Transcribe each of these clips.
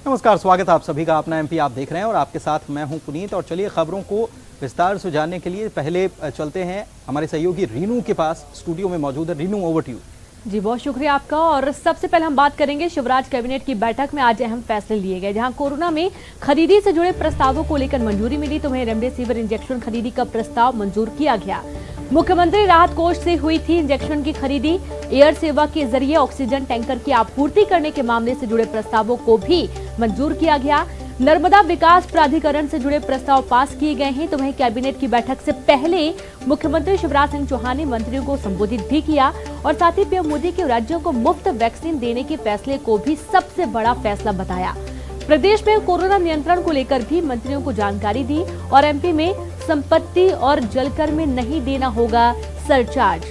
नमस्कार, स्वागत है आप सभी का अपना एमपी आप देख रहे हैं और आपके साथ मैं हूं पुनीत। और चलिए खबरों को विस्तार से जानने के लिए पहले चलते हैं हमारे सहयोगी रीनू के पास, स्टूडियो में मौजूद है। Reenu, over to you. जी बहुत शुक्रिया आपका। और सबसे पहले हम बात करेंगे शिवराज कैबिनेट की बैठक में आज अहम फैसले लिए गए, जहां कोरोना में खरीदी से जुड़े प्रस्तावों को लेकर मंजूरी मिली तो वहीं रेमडेसिविर इंजेक्शन खरीदी का प्रस्ताव मंजूर किया गया। मुख्यमंत्री राहत कोष से हुई थी इंजेक्शन की खरीदी। एयर सेवा के जरिए ऑक्सीजन टैंकर की आपूर्ति करने के मामले से जुड़े प्रस्तावों को भी मंजूर किया गया। नर्मदा विकास प्राधिकरण से जुड़े प्रस्ताव पास किए गए हैं तो वहीं कैबिनेट की बैठक से पहले मुख्यमंत्री शिवराज सिंह चौहान ने मंत्रियों को संबोधित भी किया और साथ ही पीएम मोदी के राज्यों को मुफ्त वैक्सीन देने के फैसले को भी सबसे बड़ा फैसला बताया। प्रदेश में कोरोना नियंत्रण को लेकर भी मंत्रियों को जानकारी दी और एमपी में संपत्ति और जलकर में नहीं देना होगा सरचार्ज।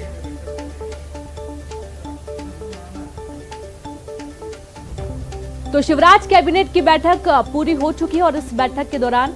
तो शिवराज कैबिनेट की बैठक पूरी हो चुकी है और इस बैठक के दौरान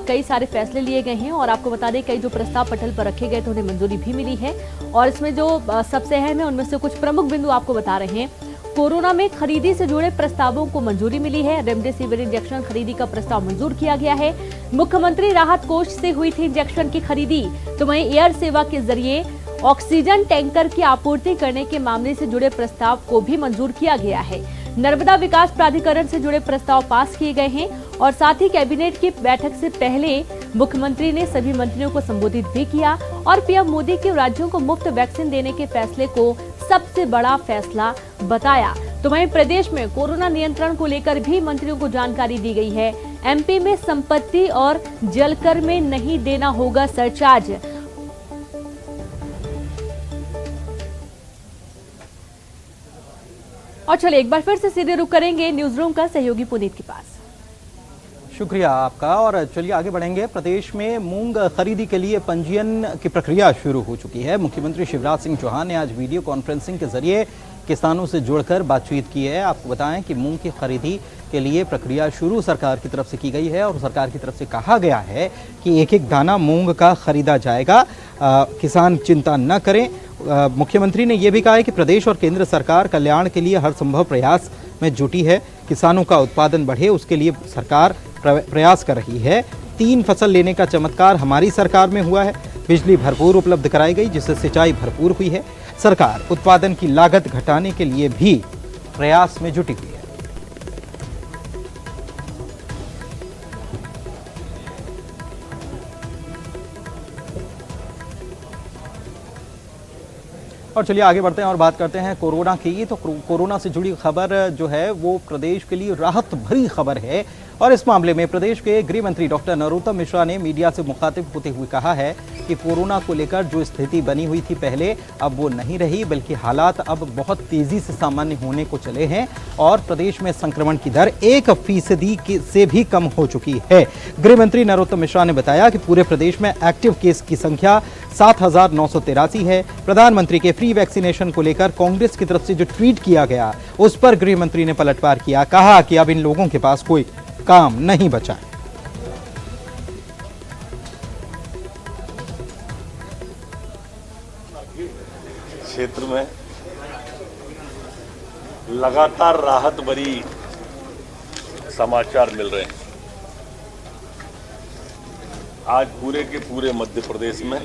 कई सारे फैसले लिए गए हैं और आपको बता दें कई जो प्रस्ताव पटल पर रखे गए थे उन्हें मंजूरी भी मिली है। और इसमें जो सबसे अहम है उनमें से कुछ प्रमुख बिंदु आपको बता रहे हैं। कोरोना में खरीदी से जुड़े प्रस्तावों को मंजूरी मिली है। रेमडेसिविर इंजेक्शन खरीदी का प्रस्ताव मंजूर किया गया है। मुख्यमंत्री राहत कोष से हुई थी इंजेक्शन की खरीदी तो वहीं एयर सेवा के जरिए ऑक्सीजन टैंकर की आपूर्ति करने के मामले से जुड़े प्रस्ताव को भी मंजूर किया गया है। नर्मदा विकास प्राधिकरण से जुड़े प्रस्ताव पास किए गए हैं और साथ ही कैबिनेट की बैठक से पहले मुख्यमंत्री ने सभी मंत्रियों को संबोधित भी किया और पीएम मोदी के राज्यों को मुफ्त वैक्सीन देने के फैसले को सबसे बड़ा फैसला बताया। तो वहीं प्रदेश में कोरोना नियंत्रण को लेकर भी मंत्रियों को जानकारी दी गई है। एमपी में संपत्ति और जलकर में नहीं देना होगा सरचार्ज। और चलिए एक बार फिर से सीधे रुक करेंगे न्यूज रूम का सहयोगी पुनीत के पास। शुक्रिया आपका। और चलिए आगे बढ़ेंगे। प्रदेश में मूंग खरीदी के लिए पंजीयन की प्रक्रिया शुरू हो चुकी है। मुख्यमंत्री शिवराज सिंह चौहान ने आज वीडियो कॉन्फ्रेंसिंग के जरिए किसानों से जुड़कर बातचीत की है। आपको बताएं कि मूंग की खरीदी के लिए प्रक्रिया शुरू सरकार की तरफ से की गई है और सरकार की तरफ से कहा गया है कि एक एक दाना मूंग का खरीदा जाएगा। किसान चिंता न करें। मुख्यमंत्री ने यह भी कहा है कि प्रदेश और केंद्र सरकार कल्याण के लिए हर संभव प्रयास में जुटी है। किसानों का उत्पादन बढ़े उसके लिए सरकार प्रयास कर रही है। 3 फसल लेने का चमत्कार हमारी सरकार में हुआ है। बिजली भरपूर उपलब्ध कराई गई जिससे सिंचाई भरपूर हुई है। सरकार उत्पादन की लागत घटाने के लिए भी प्रयास में जुटी हुई है। और चलिए आगे बढ़ते हैं और बात करते हैं कोरोना की। तो कोरोना से जुड़ी खबर जो है वो प्रदेश के लिए राहत भरी खबर है और इस मामले में प्रदेश के गृह मंत्री डॉक्टर नरोत्तम मिश्रा ने मीडिया से मुखातिब होते हुए कहा है कि कोरोना को लेकर जो स्थिति बनी हुई थी पहले, अब वो नहीं रही, बल्कि हालात अब बहुत तेजी से सामान्य होने को चले हैं और प्रदेश में संक्रमण की दर 1% से भी कम हो चुकी है। गृह मंत्री नरोत्तम मिश्रा ने बताया कि पूरे प्रदेश में एक्टिव केस की संख्या 7,983 है। प्रधानमंत्री के फ्री वैक्सीनेशन को लेकर कांग्रेस की तरफ से जो ट्वीट किया गया उस पर गृह मंत्री ने पलटवार किया, कहा कि अब इन लोगों के पास कोई काम नहीं बचा है। क्षेत्र में लगातार राहत भरी समाचार मिल रहे हैं। आज पूरे के पूरे मध्य प्रदेश में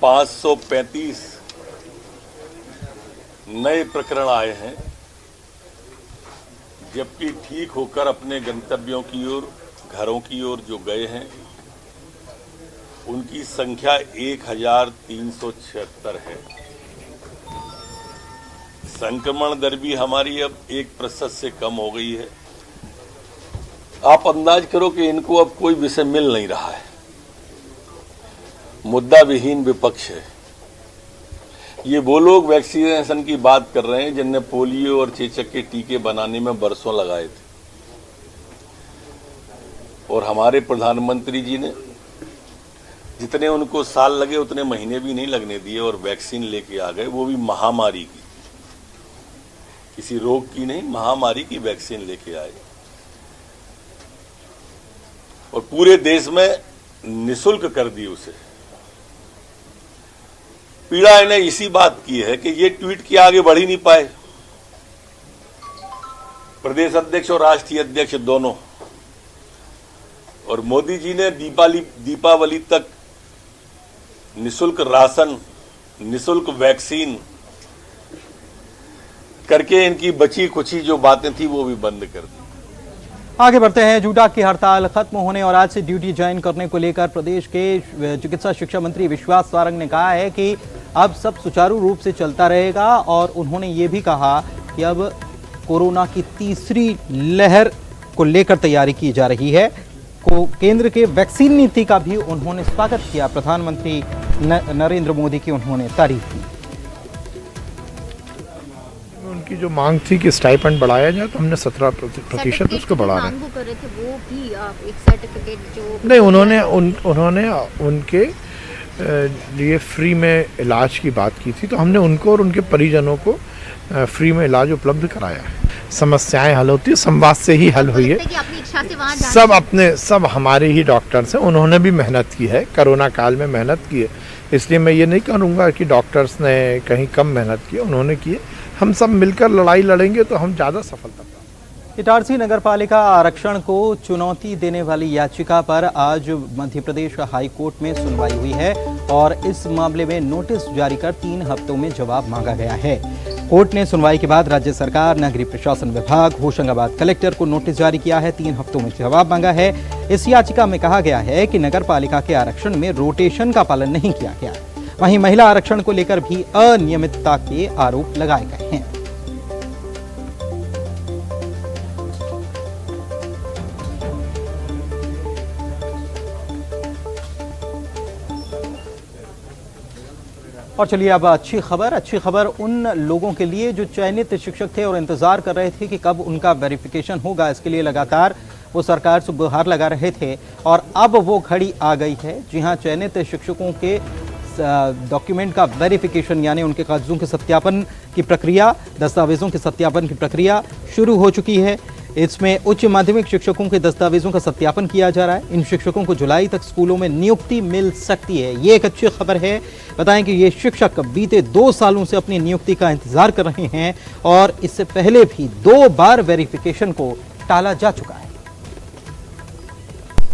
535 नए प्रकरण आए हैं, जबकि ठीक होकर अपने गंतव्यों की ओर, घरों की ओर जो गए हैं उनकी संख्या 1376 है। संक्रमण दर भी हमारी अब 1% से कम हो गई है। आप अंदाज करो कि इनको अब कोई विषय मिल नहीं रहा है। मुद्दा विहीन विपक्ष है। ये वो लोग वैक्सीनेशन की बात कर रहे हैं जिनने पोलियो और चेचक के टीके बनाने में बरसों लगाए थे और हमारे प्रधानमंत्री जी ने जितने उनको साल लगे उतने महीने भी नहीं लगने दिए और वैक्सीन लेके आ गए, वो भी महामारी की, किसी रोग की नहीं, महामारी की वैक्सीन लेके आए और पूरे देश में निःशुल्क कर दी उसे। पीड़ा इन्हें इसी बात की है कि ये ट्वीट के आगे बढ़ ही नहीं पाए। प्रदेश अध्यक्ष और राष्ट्रीय अध्यक्ष दोनों, और मोदी जी ने दीपावली तक निशुल्क राशन, निशुल्क वैक्सीन करके इनकी बची कुची जो बातें थी वो भी बंद कर दी। आगे बढ़ते हैं। जूडा की हड़ताल खत्म होने और आज से ड्यूटी ज्वाइन करने को लेकर प्रदेश के चिकित्सा शिक्षा मंत्री विश्वास सारंग ने कहा है कि अब सब सुचारू रूप से चलता रहेगा और उन्होंने ये भी कहा कि अब कोरोना की तीसरी लहर को लेकर तैयारी की जा रही है। केंद्र के वैक्सीन नीति का भी उन्होंने स्वागत किया। प्रधानमंत्री नरेंद्र मोदी की उन्होंने तारीफ की। उनकी जो मांग थी कि स्टाइपेंड बढ़ाया जाए तो हमने 17% उसको बढ़ा रहे हैं। कर रहे थे वो भी एक सर्टिफिकेट जो नहीं, उन्होंने उनके लिए फ्री में इलाज की बात की थी, तो हमने उनको और उनके परिजनों को फ्री में इलाज उपलब्ध कराया है। समस्याएं हल होती है, संवाद से ही हल हुई है। अपनी इच्छा से वहाँ सब हमारे ही डॉक्टर्स हैं, उन्होंने भी मेहनत की है, कोरोना काल में मेहनत की है, इसलिए मैं ये नहीं करूँगा कि डॉक्टर्स ने कहीं कम मेहनत की, उन्होंने की है। हम सब मिलकर लड़ाई लड़ेंगे तो हम ज़्यादा सफलता पाएंगे। इटारसी नगरपालिका आरक्षण को चुनौती देने वाली याचिका पर आज मध्य प्रदेश हाई कोर्ट में सुनवाई हुई है और इस मामले में नोटिस जारी कर 3 हफ्तों में जवाब मांगा गया है। कोर्ट ने सुनवाई के बाद राज्य सरकार, नगरीय प्रशासन विभाग, होशंगाबाद कलेक्टर को नोटिस जारी किया है। 3 हफ्तों में जवाब मांगा है। इस याचिका में कहा गया है कि नगरपालिका के आरक्षण में रोटेशन का पालन नहीं किया गया। वहीं महिला आरक्षण को लेकर भी अनियमितता के आरोप लगाए गए हैं। और चलिए अब अच्छी खबर उन लोगों के लिए जो चयनित शिक्षक थे और इंतजार कर रहे थे कि कब उनका वेरिफिकेशन होगा। इसके लिए लगातार वो सरकार से गुहार लगा रहे थे और अब वो घड़ी आ गई है। जी हां, चयनित शिक्षकों के डॉक्यूमेंट का वेरिफिकेशन यानी उनके कागजों के सत्यापन की प्रक्रिया, दस्तावेजों के सत्यापन की प्रक्रिया शुरू हो चुकी है। इसमें उच्च माध्यमिक शिक्षकों के दस्तावेजों का सत्यापन किया जा रहा है। इन शिक्षकों को जुलाई तक स्कूलों में नियुक्ति मिल सकती है। ये एक अच्छी खबर है। बताएं कि ये शिक्षक बीते 2 सालों से अपनी नियुक्ति का इंतजार कर रहे हैं और इससे पहले भी 2 बार वेरिफिकेशन को टाला जा चुका है।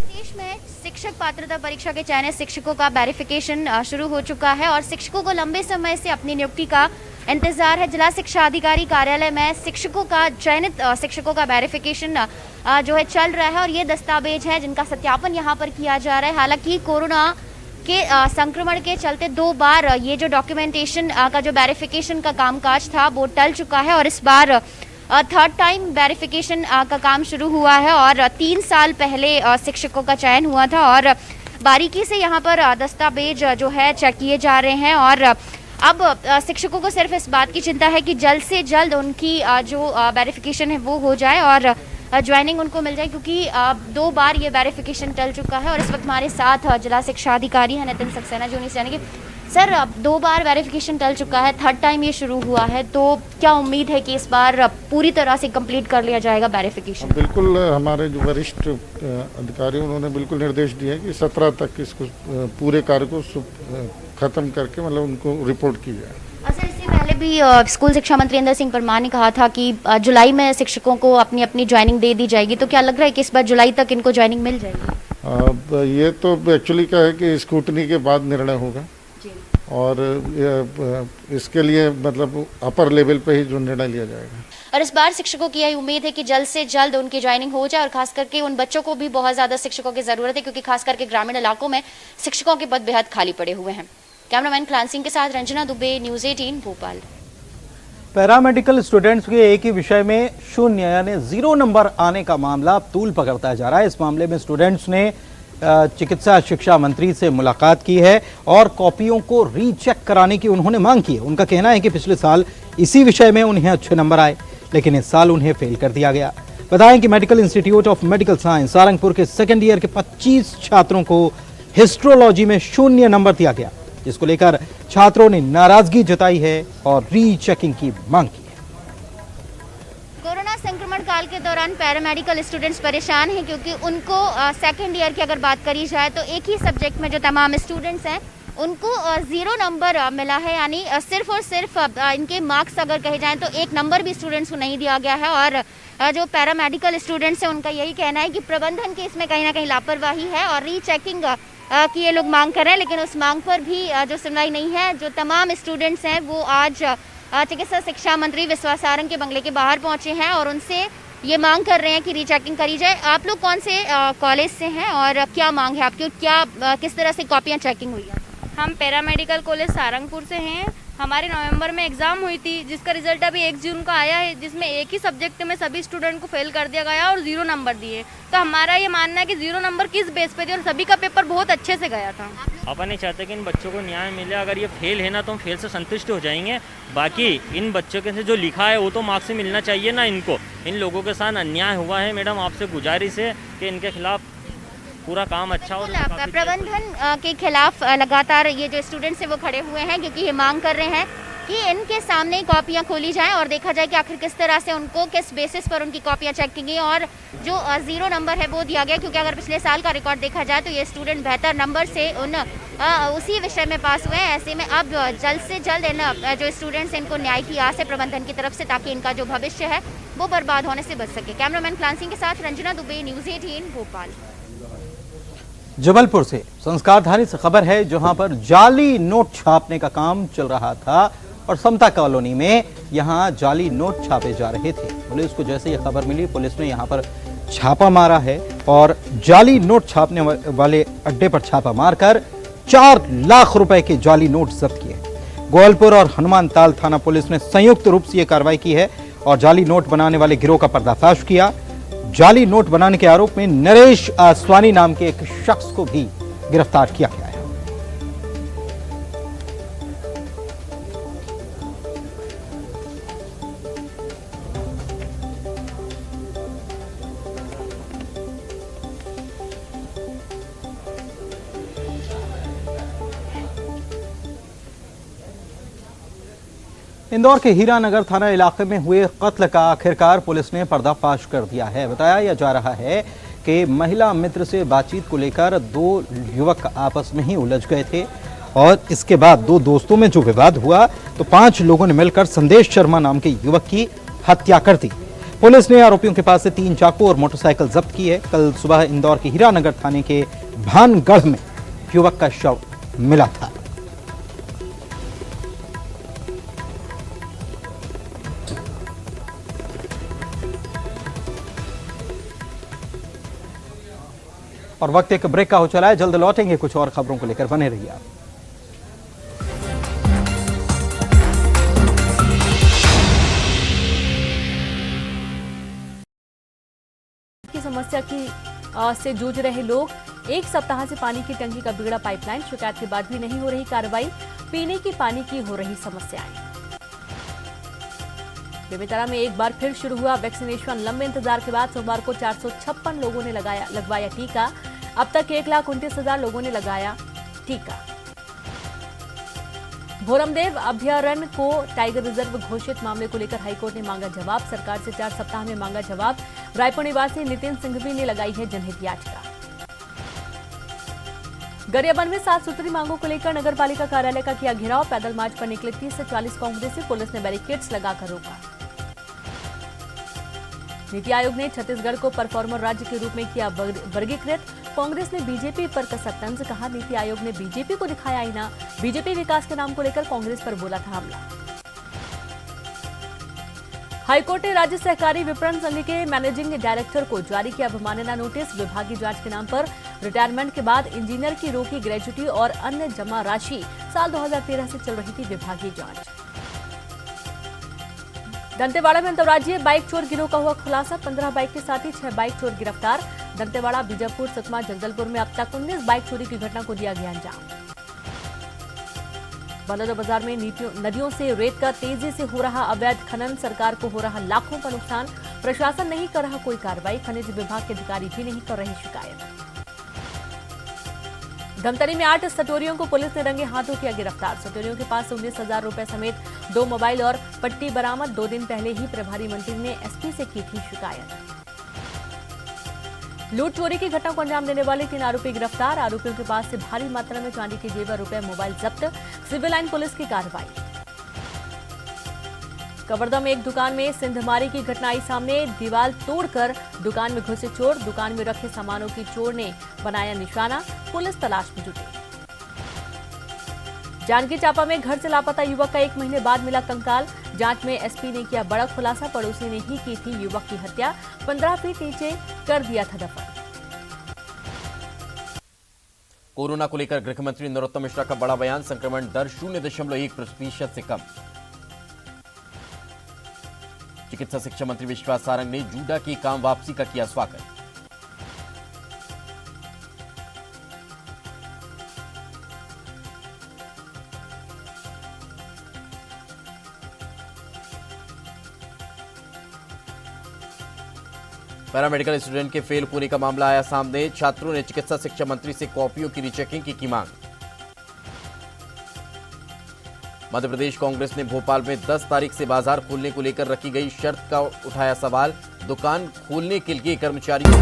देश में शिक्षक पात्रता परीक्षा के चयनित शिक्षकों का वेरिफिकेशन शुरू हो चुका है और शिक्षकों को लंबे समय से अपनी नियुक्ति का इंतजार है। जिला शिक्षा अधिकारी कार्यालय में शिक्षकों का चयनित शिक्षकों का वेरिफिकेशन जो है चल रहा है और ये दस्तावेज है जिनका सत्यापन यहाँ पर किया जा रहा है। हालांकि कोरोना के संक्रमण के चलते 2 बार ये जो डॉक्यूमेंटेशन का जो वेरिफिकेशन का कामकाज था वो टल चुका है और इस बार 3rd टाइम वेरिफिकेशन का काम शुरू हुआ है और 3 साल पहले शिक्षकों का चयन हुआ था और बारीकी से यहाँ पर दस्तावेज जो है चेक किए जा रहे हैं और अब शिक्षकों को सिर्फ इस बात की चिंता है कि जल्द से जल्द उनकी जो वेरिफिकेशन है वो हो जाए और ज्वाइनिंग उनको मिल जाए, क्योंकि 2 बार ये वेरिफिकेशन टल चुका है। और इस वक्त हमारे साथ जिला शिक्षा अधिकारी हैं नितिन सक्सेना जो यानी कि सर 2 बार वेरिफिकेशन टल चुका है, 3rd टाइम ये शुरू हुआ है, तो क्या उम्मीद है कि इस बार पूरी तरह से कंप्लीट कर लिया जाएगा वेरिफिकेशन? बिल्कुल, हमारे जो वरिष्ठ अधिकारी उन्होंने बिल्कुल निर्देश दिया है कि 17 तक इसको पूरे कार्य को खत्म करके मतलब उनको रिपोर्ट की जाए। सर, इससे पहले भी स्कूल शिक्षा मंत्री इंदर सिंह परमार ने कहा था कि जुलाई में शिक्षकों को अपनी ज्वाइनिंग दे दी जाएगी, तो क्या लग रहा है कि इस बार जुलाई तक इनको ज्वाइनिंग मिल जाएगी? ये तो एक्चुअली क्या है कि स्क्रूटनी के बाद निर्णय होगा और इसके लिए मतलब अपर लेवल पे ही जो निर्णय लिया जाएगा। और इस बार शिक्षकों की यही उम्मीद है कि जल्द से जल्द उनकी ज्वाइनिंग हो जाए और खास करके उन बच्चों को भी बहुत ज़्यादा शिक्षकों की ज़रूरत है, क्योंकि खास करके ग्रामीण इलाकों में शिक्षकों के पद बेहद खाली पड़े हुए हैं। कैमरामैन क्लान सिंह के साथ Ranjana Dubey, news 18 Bhopal. Paramedical students के एक ही विषय में 0 यानी 0 नंबर आने का मामला अब तूल पकड़ता जा रहा है। इस मामले में स्टूडेंट्स ने चिकित्सा शिक्षा मंत्री से मुलाकात की है और कॉपियों को रीचेक कराने की उन्होंने मांग की है। उनका कहना है कि पिछले साल इसी विषय में उन्हें अच्छे नंबर आए, लेकिन इस साल उन्हें फेल कर दिया गया। बताएं कि medical institute of medical science Sarangpur के 2nd ईयर के 25 छात्रों को हिस्ट्रोलॉजी में 0 नंबर दिया गया, जिसको लेकर छात्रों ने नाराजगी जताई है और रीचेकिंग की मांग की है। कोरोना संक्रमण काल के दौरान पैरामेडिकल स्टूडेंट्स परेशान हैं, क्योंकि उनको 2nd ईयर की अगर बात करी जाए तो एक ही सब्जेक्ट में जो तमाम स्टूडेंट्स हैं उनको 0 नंबर मिला है, यानी सिर्फ और सिर्फ इनके मार्क्स अगर कहे जाएं तो 1 नंबर भी स्टूडेंट्स को नहीं दिया गया है। और जो पैरामेडिकल स्टूडेंट्स हैं उनका यही कहना है कि प्रबंधन की इसमें कहीं ना कहीं लापरवाही है और रीचेकिंग की ये लोग मांग कर रहे हैं, लेकिन उस मांग पर भी जो सुनवाई नहीं है। जो तमाम स्टूडेंट्स हैं वो आज चिकित्सा शिक्षा मंत्री विश्वास सारंग के बंगले के बाहर पहुंचे हैं और उनसे ये मांग कर रहे हैं कि रीचेकिंग करी जाए। आप लोग कौन से कॉलेज से हैं और क्या मांग है आपकी, क्या किस तरह से कॉपियाँ चेकिंग हुई है? हम पैरामेडिकल कॉलेज सारंगपुर से हैं। हमारे नवंबर में एग्ज़ाम हुई थी जिसका रिजल्ट अभी 1 जून को आया है, जिसमें एक ही सब्जेक्ट में सभी स्टूडेंट को फेल कर दिया गया और 0 नंबर दिए। तो हमारा ये मानना है कि 0 नंबर किस बेस पे थे और सभी का पेपर बहुत अच्छे से गया था। अपन नहीं चाहते कि इन बच्चों को न्याय मिले। अगर ये फेल है ना तो हम फेल से संतुष्ट हो जाएंगे। बाकी इन बच्चों के से जो लिखा है वो तो मार्क्स से मिलना चाहिए ना इनको। इन लोगों के साथ अन्याय हुआ है। मैडम आपसे गुजारिश है कि इनके खिलाफ पूरा काम अच्छा हो। प्रबंधन के खिलाफ लगातार ये जो स्टूडेंट्स हैं वो खड़े हुए हैं क्योंकि ये मांग कर रहे हैं कि इनके सामने कॉपियां खोली जाएं और देखा जाए कि आखिर किस तरह से उनको किस बेसिस पर उनकी कॉपियां चेक की गई और जो 0 नंबर है वो दिया गया। क्योंकि अगर पिछले साल का रिकॉर्ड देखा जाए तो ये स्टूडेंट बेहतर नंबर से उसी विषय में पास हुए हैं। ऐसे में अब जल्द से जल्द इन जो स्टूडेंट्स इनको न्याय की आस है प्रबंधन की तरफ से, ताकि इनका जो भविष्य है वो बर्बाद होने से बच सके। कैमरामैन क्लान सिंह के साथ रंजना दुबे, न्यूज़ 18 भोपाल। जबलपुर से संस्कारधारी से खबर है जहां पर जाली नोट छापने का काम चल रहा था और समता कॉलोनी में यहां जाली नोट छापे जा रहे थे। पुलिस को जैसे ये खबर मिली पुलिस ने यहां पर छापा मारा है और जाली नोट छापने वाले अड्डे पर छापा मारकर 4 लाख रुपए के जाली नोट जब्त किए। गोलपुर और हनुमान ताल थाना पुलिस ने संयुक्त रूप से यह कार्रवाई की है और जाली नोट बनाने वाले गिरोह का पर्दाफाश किया। जाली नोट बनाने के आरोप में नरेश आसवानी नाम के एक शख्स को भी गिरफ्तार किया गया है। इंदौर के हीरानगर थाना इलाके में हुए कत्ल का आखिरकार पुलिस ने पर्दाफाश कर दिया है। बताया जा रहा है कि महिला मित्र से बातचीत को लेकर 2 युवक आपस में ही उलझ गए थे और इसके बाद 2 दोस्तों में जो विवाद हुआ तो 5 लोगों ने मिलकर संदेश शर्मा नाम के युवक की हत्या कर दी। पुलिस ने आरोपियों के पास से 3 चाकू और मोटरसाइकिल जब्त की है। कल सुबह इंदौर के हीरानगर थाने के भानगढ़ में युवक का शव मिला था। और वक्त एक ब्रेक का हो चला है, जल्द लौटेंगे कुछ और खबरों को लेकर, बने रहिए आप। की समस्या से जूझ रहे लोग, 1 सप्ताह से पानी की टंकी का बिगड़ा पाइपलाइन, शिकायत के बाद भी नहीं हो रही कार्रवाई, पीने की पानी की हो रही समस्याएं। बेमेतरा में एक बार फिर शुरू हुआ वैक्सीनेशन। लंबे इंतजार के बाद सोमवार को 456 लोगों ने लगवाया टीका। अब तक 1,29,000 लोगों ने लगाया टीका। भोरमदेव अभयारण्य को टाइगर रिजर्व घोषित मामले को लेकर हाईकोर्ट ने मांगा जवाब। सरकार से 4 सप्ताह में मांगा जवाब। रायपुर निवासी नितिन सिंघवी ने लगाई है जनहित याचिका। गरियाबंद में 7 सूत्री मांगों को लेकर नगर पालिका कार्यालय का किया घेराव। पैदल मार्च पर निकले 30 से 40 कांग्रेसी, पुलिस ने बैरिकेड्स लगाकर रोका। नीति आयोग ने छत्तीसगढ़ को परफॉर्मर राज्य के रूप में किया वर्गीकृत। कांग्रेस ने बीजेपी पर कसा तंज, कहा नीति आयोग ने बीजेपी को दिखाया आईना। बीजेपी विकास के नाम को लेकर कांग्रेस पर बोला था हमला। हाईकोर्ट ने राज्य सहकारी विपणन संघ के मैनेजिंग डायरेक्टर को जारी किया अवमानना नोटिस। विभागीय जांच के नाम पर रिटायरमेंट के बाद इंजीनियर की रोकी ग्रेजुटी और अन्य जमा राशि। साल 2013 से चल रही थी विभागीय जांच। दंतेवाड़ा में अंतर्राज्यीय बाइक चोर गिरोह का हुआ खुलासा। 15 बाइक के साथ ही 6 बाइक चोर गिरफ्तार। दंतेवाड़ा, बीजापुर, सुकमा, जगदलपुर में अब तक 19 बाइक चोरी की घटना को दिया गया अंजाम। बलौदाबाजार में नदियों से रेत का तेजी से हो रहा अवैध खनन, सरकार को हो रहा लाखों का नुकसान। प्रशासन नहीं कर रहा कोई कार्रवाई, खनिज विभाग के अधिकारी भी नहीं कर रहे शिकायत। धमतरी में 8 सटोरियों को पुलिस ने रंगे हाथों किया गिरफ्तार। सटोरियों के पास 19,000 रुपए समेत 2 मोबाइल और पट्टी बरामद। 2 दिन पहले ही प्रभारी मंत्री ने एसपी से की थी शिकायत। लूट चोरी की घटना को अंजाम देने वाले 3 आरोपी गिरफ्तार। आरोपियों के पास से भारी मात्रा में चांदी के जेवर, रुपए, मोबाइल जब्त। सिविल लाइन पुलिस की कार्रवाई। कवर्धा में एक दुकान में सिंधमारी की घटना आई सामने। दीवार तोड़कर दुकान में घुसे चोर। दुकान में रखे सामानों की चोर ने बनाया निशाना। पुलिस तलाश में जुटी। जांजगीर चांपा में घर से लापता युवक का 1 महीने बाद मिला कंकाल। जांच में एसपी ने किया बड़ा खुलासा। पड़ोसी ने ही की थी युवक की हत्या। 15 फीट नीचे कर दिया था दफन। कोरोना को लेकर गृह मंत्री नरोत्तम मिश्रा का बड़ा बयान। संक्रमण दर 0.1% से कम। चिकित्सा शिक्षा मंत्री विश्वास सारंग ने जूडा की काम वापसी का किया स्वागत। पैरामेडिकल स्टूडेंट के फेल होने का मामला आया सामने। छात्रों ने चिकित्सा शिक्षा मंत्री से कॉपियों की रीचेकिंग की मांग। मध्य प्रदेश कांग्रेस ने भोपाल में 10 तारीख से बाजार खोलने को लेकर रखी गई शर्त का उठाया सवाल। दुकान खोलने के लिए कर्मचारियों।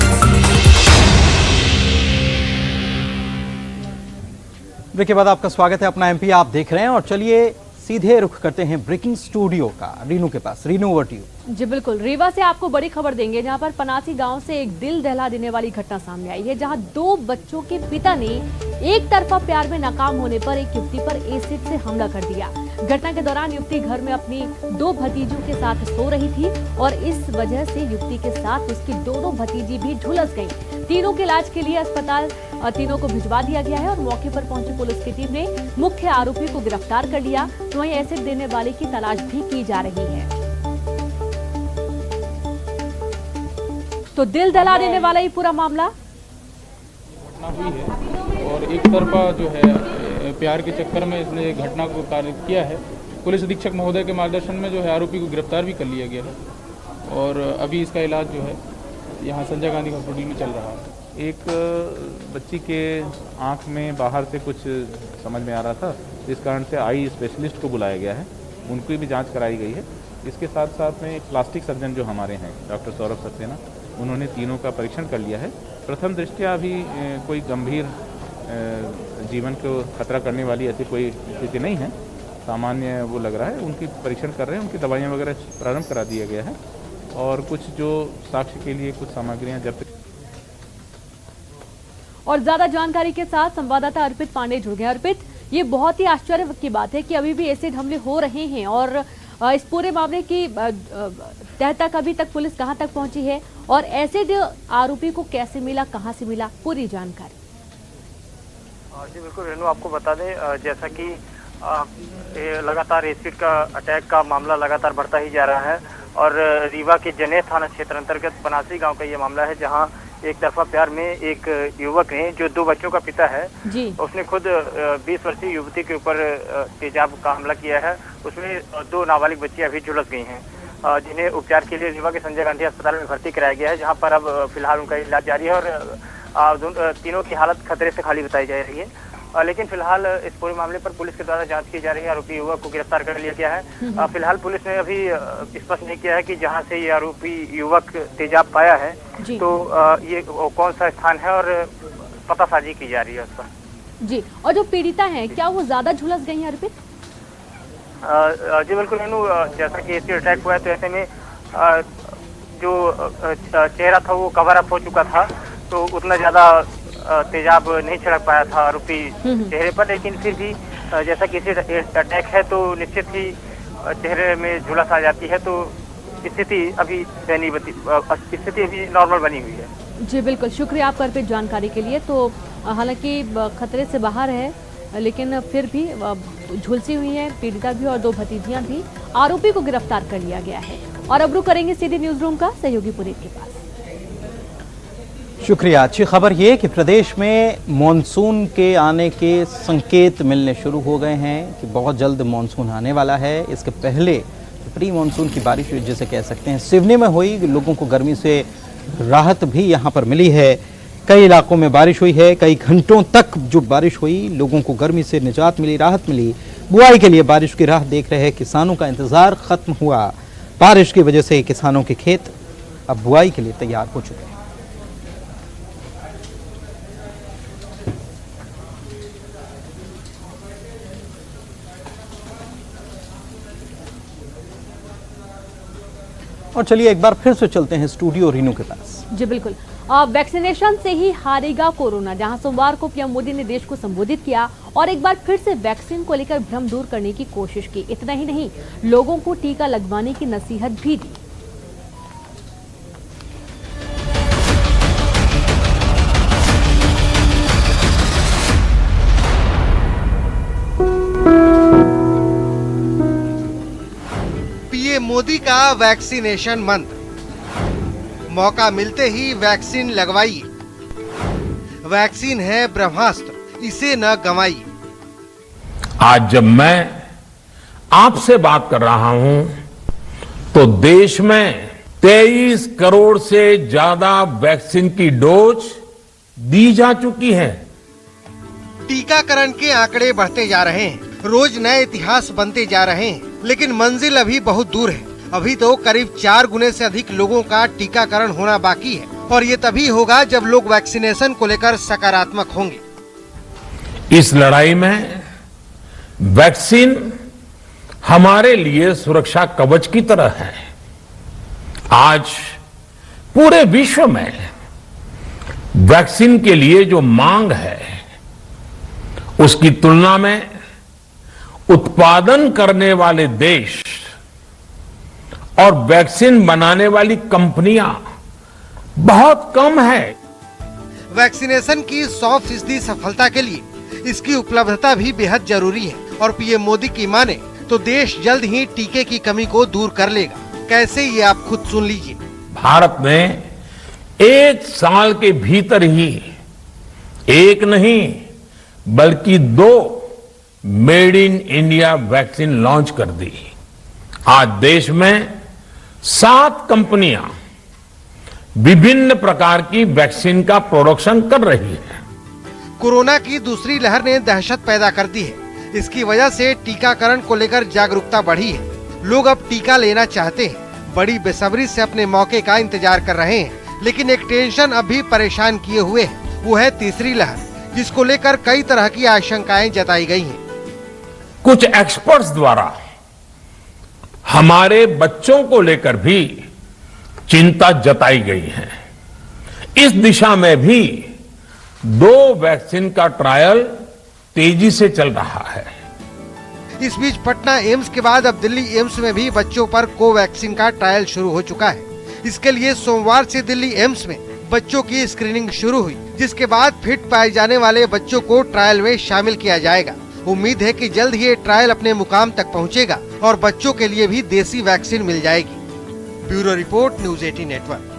ब्रेक के बाद आपका स्वागत है अपना एमपी आप देख रहे हैं और चलिए सीधे रुख करते हैं ब्रेकिंग स्टूडियो का रीनू के पास। Reenu, over to you. जी बिल्कुल, रीवा से आपको बड़ी खबर देंगे जहां पर पनासी गांव से एक दिल दहला देने वाली घटना सामने आई है, जहां 2 बच्चों के पिता ने एक तरफा प्यार में नाकाम होने पर एक युवती पर एसिड से हमला कर दिया। घटना के दौरान युवती घर में अपनी 2 भतीजों के साथ सो रही थी और इस वजह से युवती के साथ उसकी दोनों भतीजी भी झुलस गईं। तीनों के इलाज के लिए अस्पताल तीनों को भिजवा दिया गया है और मौके पर पहुंची पुलिस की टीम ने मुख्य आरोपी को गिरफ्तार कर लिया। तो वहीं एसिड देने वाले की तलाश भी की जा रही है। तो दिल दहला देने वाला ये पूरा मामला हुई है और एक तरफा जो है प्यार के चक्कर में इसने घटना को कार्य किया है। पुलिस अधीक्षक महोदय के मार्गदर्शन में जो है आरोपी को गिरफ्तार भी कर लिया गया है और अभी इसका इलाज जो है यहाँ संजय गांधी हॉस्पिटल में चल रहा है। एक बच्ची के आँख में बाहर से कुछ समझ में आ रहा था, जिस कारण से आई स्पेशलिस्ट को बुलाया गया है, उनकी भी जांच कराई गई है। इसके साथ साथ में एक प्लास्टिक सर्जन जो हमारे हैं डॉक्टर सौरभ सक्सेना, उन्होंने तीनों का परीक्षण कर लिया है। प्रथम दृष्टया अभी कोई गंभीर जीवन को खतरा करने वाली ऐसी कोई स्थिति नहीं है, सामान्य वो लग रहा है। उनकी परीक्षण कर रहे हैं, उनकी दवाइयाँ वगैरह प्रारंभ करा दिया गया है और कुछ जो साक्ष्य के लिए कुछ सामग्रियाँ जब्त। और ज्यादा जानकारी के साथ संवाददाता अर्पित पांडे जुड़ गए। अर्पित, ये बहुत ही आश्चर्य की बात है कि अभी भी एसिड हमले हो रहे हैं और इस पूरे मामले की तह तक अभी तक पुलिस कहां तक पहुंची है और एसिड आरोपी को कैसे मिला, कहां से मिला, पूरी जानकारी। जी बिल्कुल रेनू, आपको बता दें जैसा कि लगातार एसिड का अटैक का मामला लगातार बढ़ता ही जा रहा है और रीवा के जनेह थाना क्षेत्र अंतर्गत पनासी गांव का ये मामला है, जहां एक तरफा प्यार में एक युवक ने जो 2 बच्चों का पिता है जी, उसने खुद 20 वर्षीय युवती के ऊपर तेजाब का हमला किया है। उसमें 2 नाबालिग बच्चियां अभी झुलस गई हैं, जिन्हें उपचार के लिए रीवा के संजय गांधी अस्पताल में भर्ती कराया गया है, जहां पर अब फिलहाल उनका इलाज जारी है और तीनों की हालत खतरे से खाली बताई जा रही है। लेकिन फिलहाल इस पूरे मामले पर पुलिस के द्वारा जांच की जा रही है। आरोपी युवक को गिरफ्तार कर लिया गया है। फिलहाल पुलिस ने अभी स्पष्ट नहीं किया है कि जहां से ये आरोपी युवक तेजाब पाया है तो ये कौन सा स्थान है और पतासाजी की जा रही है उस पर। जी, और जो पीड़िता है क्या वो ज्यादा झुलस गई हैं अर्पित? जी बिल्कुल रेनू, जैसा कि एसिड अटैक हुआ है तो ऐसे में जो चेहरा था वो कवर अप हो चुका था, तो उतना ज्यादा तेजाब नहीं छिड़क पाया था आरोपी चेहरे पर, लेकिन फिर भी जैसा कि एसिड अटैक है तो निश्चित ही चेहरे में झुलस आ जाती है, तो स्थिति अभी नॉर्मल बनी हुई है। जी बिल्कुल, शुक्रिया आपका अर्पित जानकारी के लिए। तो हालांकि खतरे से बाहर है लेकिन फिर भी झुलसी हुई है पीड़िता भी और 2 भतीजियां भी। आरोपी को गिरफ्तार कर लिया गया है और अब रुक करेंगे सीधे न्यूज रूम का सहयोगी पुनीत के पास। शुक्रिया। अच्छी खबर ये कि प्रदेश में मॉनसून के आने के संकेत मिलने शुरू हो गए हैं कि बहुत जल्द मॉनसून आने वाला है। इसके पहले प्री मॉनसून की बारिश जिसे कह सकते हैं सिवनी में हुई, लोगों को गर्मी से राहत भी यहाँ पर मिली है। कई इलाकों में बारिश हुई है, कई घंटों तक जो बारिश हुई लोगों को गर्मी से निजात मिली, राहत मिली। बुआई के लिए बारिश की राह देख रहे किसानों का इंतजार खत्म हुआ। बारिश की वजह से किसानों के खेत अब बुआई के लिए तैयार हो चुके हैं। और चलिए एक बार फिर से चलते हैं स्टूडियो रीनू के पास। जी बिल्कुल, वैक्सीनेशन से ही हारेगा कोरोना, जहां सोमवार को पीएम मोदी ने देश को संबोधित किया और एक बार फिर से वैक्सीन को लेकर भ्रम दूर करने की कोशिश की। इतना ही नहीं, लोगों को टीका लगवाने की नसीहत भी दी। पीएम मोदी का वैक्सीनेशन मंत्र, मौका मिलते ही वैक्सीन लगवाइए। वैक्सीन है ब्रह्मास्त्र, इसे न गंवाइए। आज जब मैं आपसे बात कर रहा हूं तो देश में 23 करोड़ से ज्यादा वैक्सीन की डोज दी जा चुकी है। टीकाकरण के आंकड़े बढ़ते जा रहे हैं, रोज नए इतिहास बनते जा रहे हैं, लेकिन मंजिल अभी बहुत दूर है। अभी तो करीब 4 गुने से अधिक लोगों का टीकाकरण होना बाकी है और ये तभी होगा जब लोग वैक्सीनेशन को लेकर सकारात्मक होंगे। इस लड़ाई में वैक्सीन हमारे लिए सुरक्षा कवच की तरह है। आज पूरे विश्व में वैक्सीन के लिए जो मांग है, उसकी तुलना में उत्पादन करने वाले देश और वैक्सीन बनाने वाली कंपनियां बहुत कम है। वैक्सीनेशन की 100% सफलता के लिए इसकी उपलब्धता भी बेहद जरूरी है और पीएम मोदी की माने तो देश जल्द ही टीके की कमी को दूर कर लेगा। कैसे, ये आप खुद सुन लीजिए। भारत ने 1 साल के भीतर ही एक नहीं बल्कि 2 made in India vaccine launch कर दी। आज देश में 7 कंपनियां विभिन्न प्रकार की वैक्सीन का प्रोडक्शन कर रही है। कोरोना की दूसरी लहर ने दहशत पैदा कर दी है। इसकी वजह से टीकाकरण को लेकर जागरूकता बढ़ी है। लोग अब टीका लेना चाहते हैं, बड़ी बेसब्री से अपने मौके का इंतजार कर रहे हैं। लेकिन एक टेंशन अभी परेशान किए हुए है, वो है तीसरी लहर, जिसको लेकर कई तरह की आशंकाएं जताई गई हैं। कुछ एक्सपर्ट्स द्वारा हमारे बच्चों को लेकर भी चिंता जताई गई है। इस दिशा में भी 2 वैक्सीन का ट्रायल तेजी से चल रहा है। इस बीच पटना एम्स के बाद अब दिल्ली एम्स में भी बच्चों पर कोवैक्सीन का ट्रायल शुरू हो चुका है। इसके लिए सोमवार से दिल्ली एम्स में बच्चों की स्क्रीनिंग शुरू हुई, जिसके बाद फिट पाए जाने वाले बच्चों को ट्रायल में शामिल किया जाएगा। उम्मीद है कि जल्द ही ये ट्रायल अपने मुकाम तक पहुंचेगा और बच्चों के लिए भी देसी वैक्सीन मिल जाएगी। Bureau report, news 18 network.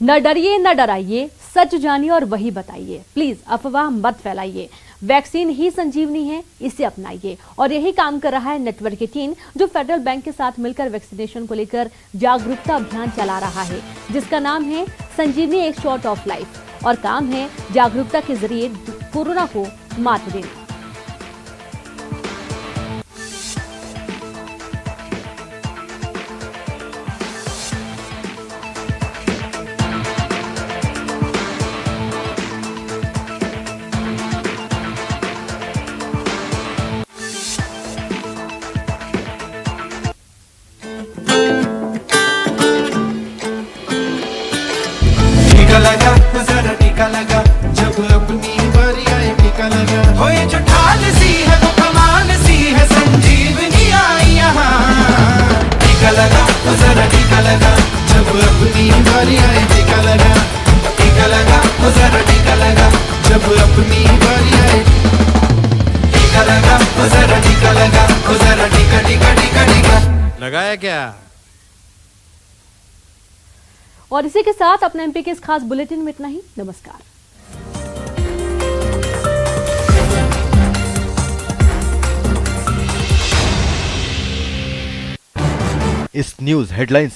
न डरिए न डराइए, सच जानिए और वही बताइए। प्लीज अफवाह मत फैलाइए। वैक्सीन ही संजीवनी है, इसे अपनाइए। और यही काम कर रहा है नेटवर्क 18, जो फेडरल बैंक के साथ मिलकर वैक्सीनेशन को लेकर जागरूकता अभियान चला रहा है, जिसका नाम है संजीवनी एक शॉट ऑफ लाइफ। और काम है जागरूकता के जरिए कोरोना को मात देना। टीका लगा, जरा टीका लगा, जब अपनी बारी आए टीका लगा। हो ये जो ढाल सी है वो कमाल सी है, संजीवनी आई यहाँ। टीका लगा, जरा टीका लगा, जब अपनी बारी आए टीका लगा। टीका लगा, जरा टीका लगा, जब अपनी बारी आए। टीका लगा, जरा टीका लगा, जरा टीका टीका टीका टीका लगाया क्या? और इसी के साथ अपने एमपी के इस खास बुलेटिन में इतना ही। नमस्कार। इस न्यूज हेडलाइंस